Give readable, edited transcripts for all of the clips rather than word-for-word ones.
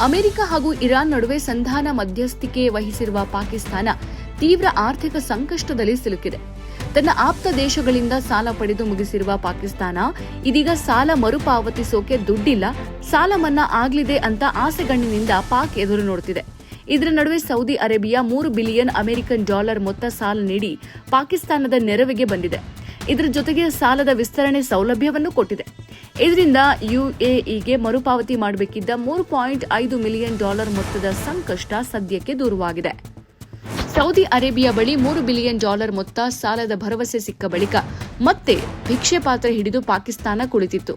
America ಹಾಗೂ Iran ನಡುವೆ ಸಂಧಾನ ಮಧ್ಯಸ್ಥಿಕೆ ವಹಿಸಿರುವ ಪಾಕಿಸ್ತಾನ ತೀವ್ರ ಆರ್ಥಿಕ ಸಂಕಷ್ಟದಲ್ಲಿ ಸಿಲುಕಿದೆ. ತನ್ನ ಆಪ್ತ ದೇಶಗಳಿಂದ ಸಾಲ ಪಡೆದು ಮುಗಿಸಿರುವ ಪಾಕಿಸ್ತಾನ ಇದೀಗ ಸಾಲ ಮರುಪಾವತಿಸೋಕೆ ದುಡ್ಡಿಲ್ಲ, ಸಾಲ ಮನ್ನಾ ಆಗ್ಲಿದೆ ಅಂತ ಆಸೆಗಣ್ಣಿನಿಂದ ಪಾಕ್ ಎದುರು ನೋಡುತ್ತಿದೆ. ಇದರ ನಡುವೆ Saudi Arabia $3 billion American dollar ಮೊತ್ತ ಸಾಲ ನೀಡಿ ಪಾಕಿಸ್ತಾನದ ನೆರವಿಗೆ ಬಂದಿದೆ. ಇದರ ಜೊತೆಗೆ ಸಾಲದ ವಿಸ್ತರಣೆ ಸೌಲಭ್ಯವನ್ನು ಕೊಟ್ಟಿದೆ. ಇದರಿಂದ ಯುಎಇಗೆ ಮರುಪಾವತಿ ಮಾಡಬೇಕಿದ್ದ $3.5 ಮಿಲಿಯನ್ ಮೊತ್ತದ ಸಂಕಷ್ಟ ಸದ್ಯಕ್ಕೆ ದೂರವಾಗಿದೆ. ಸೌದಿ ಅರೇಬಿಯಾ ಬಳಿ $3 ಬಿಲಿಯನ್ ಮೊತ್ತ ಸಾಲದ ಭರವಸೆ ಸಿಕ್ಕ ಬಳಿಕ ಮತ್ತೆ ಭಿಕ್ಷೆ ಪಾತ್ರೆ ಹಿಡಿದು ಪಾಕಿಸ್ತಾನ ಕುಳಿತಿತ್ತು.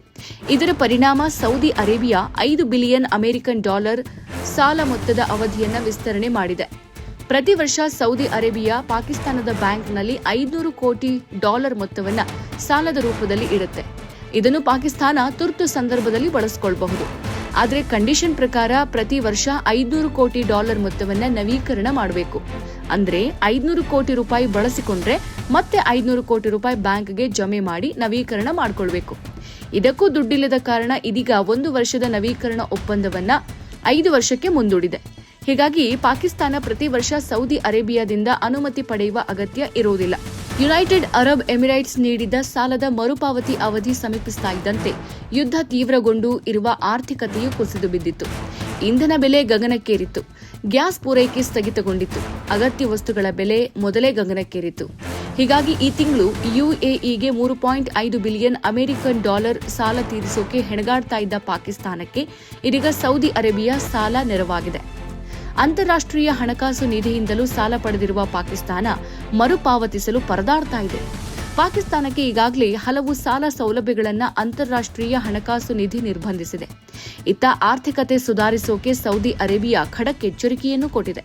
ಇದರ ಪರಿಣಾಮ Saudi Arabia $5 billion American dollar ಸಾಲ ಮೊತ್ತದ ಅವಧಿಯನ್ನು ವಿಸ್ತರಣೆ ಮಾಡಿದೆ. ಪ್ರತಿ ವರ್ಷ ಸೌದಿ ಅರೇಬಿಯಾ ಪಾಕಿಸ್ತಾನದ ಬ್ಯಾಂಕ್ನಲ್ಲಿ $500 ಕೋಟಿ ಮೊತ್ತವನ್ನು ಸಾಲದ ರೂಪದಲ್ಲಿ ಇಡುತ್ತೆ. ಇದನ್ನು ಪಾಕಿಸ್ತಾನ ತುರ್ತು ಸಂದರ್ಭದಲ್ಲಿ ಬಳಸಿಕೊಳ್ಳಬಹುದು. ಆದರೆ ಕಂಡೀಷನ್ ಪ್ರಕಾರ ಪ್ರತಿ ವರ್ಷ $500 ಕೋಟಿ ಮೊತ್ತವನ್ನು ನವೀಕರಣ ಮಾಡಬೇಕು. ಅಂದ್ರೆ $500 ಕೋಟಿ ಬಳಸಿಕೊಂಡ್ರೆ ಮತ್ತೆ $500 ಕೋಟಿ ಬ್ಯಾಂಕ್ಗೆ ಜಮೆ ಮಾಡಿ ನವೀಕರಣ ಮಾಡಿಕೊಳ್ಬೇಕು. ಇದಕ್ಕೂ ದುಡ್ಡಿಲ್ಲದ ಕಾರಣ ಇದೀಗ 1 ವರ್ಷದ ನವೀಕರಣ ಒಪ್ಪಂದವನ್ನ 5 ವರ್ಷಕ್ಕೆ ಮುಂದೂಡಿದೆ. ಹೀಗಾಗಿ ಪಾಕಿಸ್ತಾನ ಪ್ರತಿ ವರ್ಷ ಸೌದಿ ಅರೇಬಿಯಾದಿಂದ ಅನುಮತಿ ಪಡೆಯುವ ಅಗತ್ಯ ಇರುವುದಿಲ್ಲ. ಯುನೈಟೆಡ್ ಅರಬ್ ಎಮಿರೇಟ್ಸ್ ನೀಡಿದ ಸಾಲದ ಮರುಪಾವತಿ ಅವಧಿ ಸಮೀಪಿಸ್ತಾ ಇದ್ದಂತೆ ಯುದ್ಧ ತೀವ್ರಗೊಂಡು ಇರುವ ಆರ್ಥಿಕತೆಯು ಕುಸಿದು ಬಿದ್ದಿತ್ತು. ಇಂಧನ ಬೆಲೆ ಗಗನಕ್ಕೇರಿತ್ತು. ಗ್ಯಾಸ್ ಪೂರೈಕೆ ಸ್ಥಗಿತಗೊಂಡಿತ್ತು. ಅಗತ್ಯ ವಸ್ತುಗಳ ಬೆಲೆ ಮೊದಲೇ ಗಗನಕ್ಕೇರಿತ್ತು. ಹೀಗಾಗಿ ಈ ತಿಂಗಳು ಯುಎಇಗೆ $3.5 ಬಿಲಿಯನ್ ಅಮೆರಿಕನ್ ಡಾಲರ್ ಸಾಲ ತೀರಿಸೋಕೆ ಹೆಣಗಾಡ್ತಾ ಇದ್ದ ಪಾಕಿಸ್ತಾನಕ್ಕೆ ಇದೀಗ ಸೌದಿ ಅರೇಬಿಯಾ ಸಾಲ ನೆರವಾಗಿದೆ. ಅಂತಾರಾಷ್ಟ್ರೀಯ ಹಣಕಾಸು ನಿಧಿಯಿಂದಲೂ ಸಾಲ ಪಡೆದಿರುವ ಪಾಕಿಸ್ತಾನ ಮರುಪಾವತಿಸಲು ಪರದಾಡ್ತಾ ಇದೆ. ಪಾಕಿಸ್ತಾನಕ್ಕೆ ಈಗಾಗಲೇ ಹಲವು ಸಾಲ ಸೌಲಭ್ಯಗಳನ್ನು ಅಂತಾರಾಷ್ಟ್ರೀಯ ಹಣಕಾಸು ನಿಧಿ ನಿರ್ಬಂಧಿಸಿದೆ. ಇತ್ತ ಆರ್ಥಿಕತೆ ಸುಧಾರಿಸೋಕೆ ಸೌದಿ ಅರೇಬಿಯಾ ಖಡಕ್ ಎಚ್ಚರಿಕೆಯನ್ನು ಕೊಟ್ಟಿದೆ.